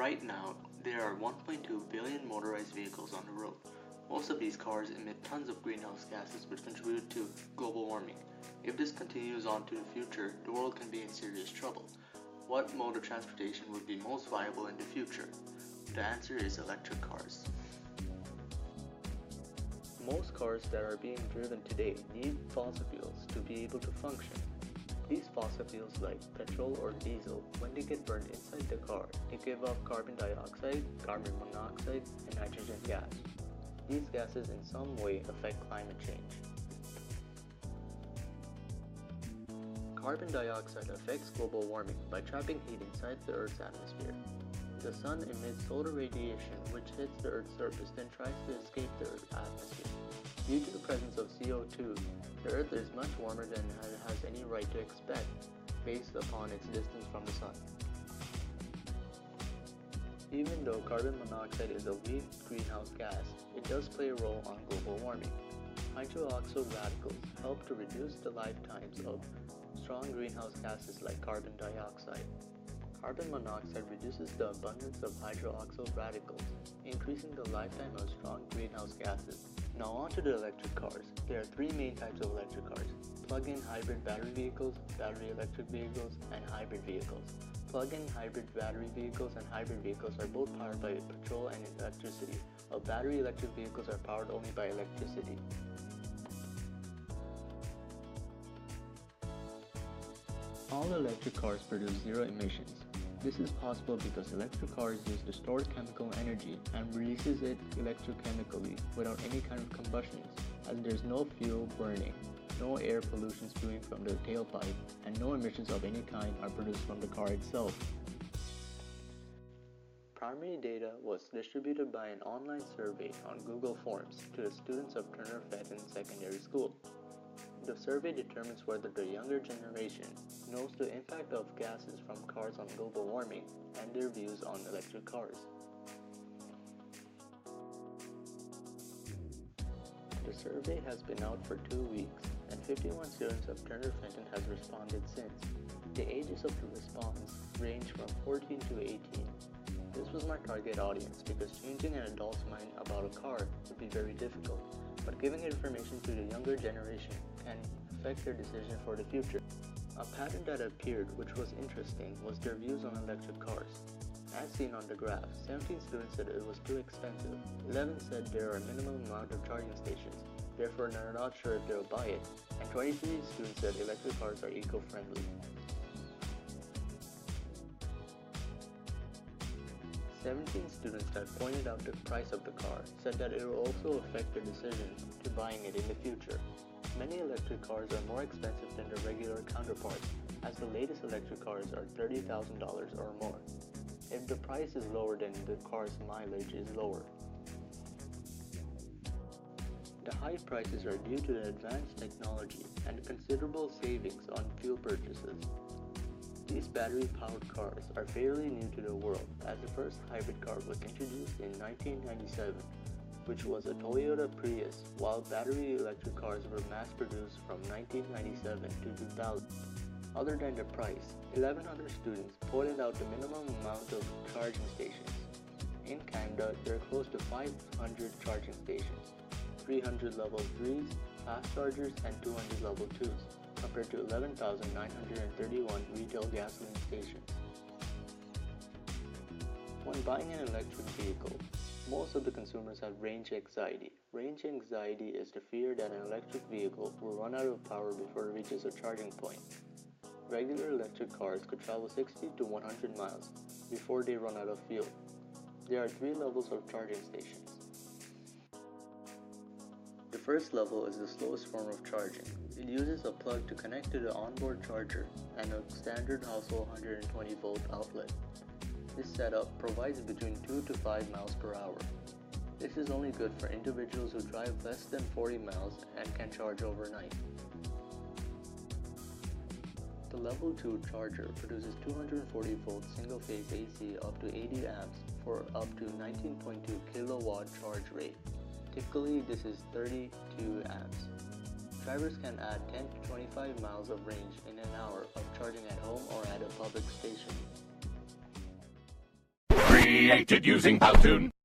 Right now, there are 1.2 billion motorized vehicles on the road. Most of these cars emit tons of greenhouse gases which contribute to global warming. If this continues on to the future, the world can be in serious trouble. What mode of transportation would be most viable in the future? The answer is electric cars. Most cars that are being driven today need fossil fuels to be able to function. These fossil fuels like petrol or diesel, when they get burned inside the car, they give off carbon dioxide, carbon monoxide, and nitrogen gas. These gases in some way affect climate change. Carbon dioxide affects global warming by trapping heat inside the Earth's atmosphere. The sun emits solar radiation which hits the Earth's surface then tries to escape the Earth's atmosphere. Due to the presence of CO2, the Earth is much warmer than it has any right to expect based upon its distance from the sun. Even though carbon monoxide is a weak greenhouse gas, it does play a role on global warming. Hydroxyl radicals help to reduce the lifetimes of strong greenhouse gases like carbon dioxide. Carbon monoxide reduces the abundance of hydroxyl radicals, increasing the lifetime of strong greenhouse gases. Now on to the electric cars. There are three main types of electric cars: plug-in hybrid battery vehicles, battery electric vehicles, and hybrid vehicles. Plug-in hybrid battery vehicles and hybrid vehicles are both powered by petrol and electricity, while battery electric vehicles are powered only by electricity. All electric cars produce zero emissions. This is possible because electric cars use the stored chemical energy and releases it electrochemically without any kind of combustion, as there is no fuel burning, no air pollution spewing from the tailpipe, and no emissions of any kind are produced from the car itself. Primary data was distributed by an online survey on Google Forms to the students of Turner Fenton Secondary School. The survey determines whether the younger generation knows the impact of gases from cars on global warming and their views on electric cars. The survey has been out for 2 weeks, and 51 students of Turner Fenton has responded since. The ages of the response range from 14 to 18. This was my target audience because changing an adult's mind about a car would be very difficult, but giving information to the younger generation can affect their decision for the future. A pattern that appeared which was interesting was their views on electric cars. As seen on the graph, 17 students said it was too expensive, 11 said there are a minimum amount of charging stations, therefore they're not sure if they'll buy it, and 23 students said electric cars are eco-friendly. 17 students that pointed out the price of the car said that it will also affect their decision to buying it in the future. Many electric cars are more expensive than their regular counterparts, as the latest electric cars are $30,000 or more. If the price is lower, then the car's mileage is lower. The high prices are due to the advanced technology and considerable savings on fuel purchases. These battery-powered cars are fairly new to the world, as the first hybrid car was introduced in 1997, which was a Toyota Prius, while battery electric cars were mass-produced from 1997 to 2000. Other than the price, 1,100 students pointed out the minimum amount of charging stations. In Canada, there are close to 500 charging stations, 300 level 3s, fast chargers, and 200 level 2s, compared to 11,931 retail gasoline stations. When buying an electric vehicle, most of the consumers have range anxiety. Range anxiety is the fear that an electric vehicle will run out of power before it reaches a charging point. Regular electric cars could travel 60 to 100 miles before they run out of fuel. There are 3 levels of charging stations. The first level is the slowest form of charging. It uses a plug to connect to the onboard charger and a standard household 120 volt outlet. This setup provides between 2 to 5 miles per hour. This is only good for individuals who drive less than 40 miles and can charge overnight. The level 2 charger produces 240 volt single-phase AC up to 80 amps for up to 19.2 kilowatt charge rate. Typically, this is 32 amps. Drivers can add 10 to 25 miles of range in an hour of charging at home or at a public station. created using Powtoon.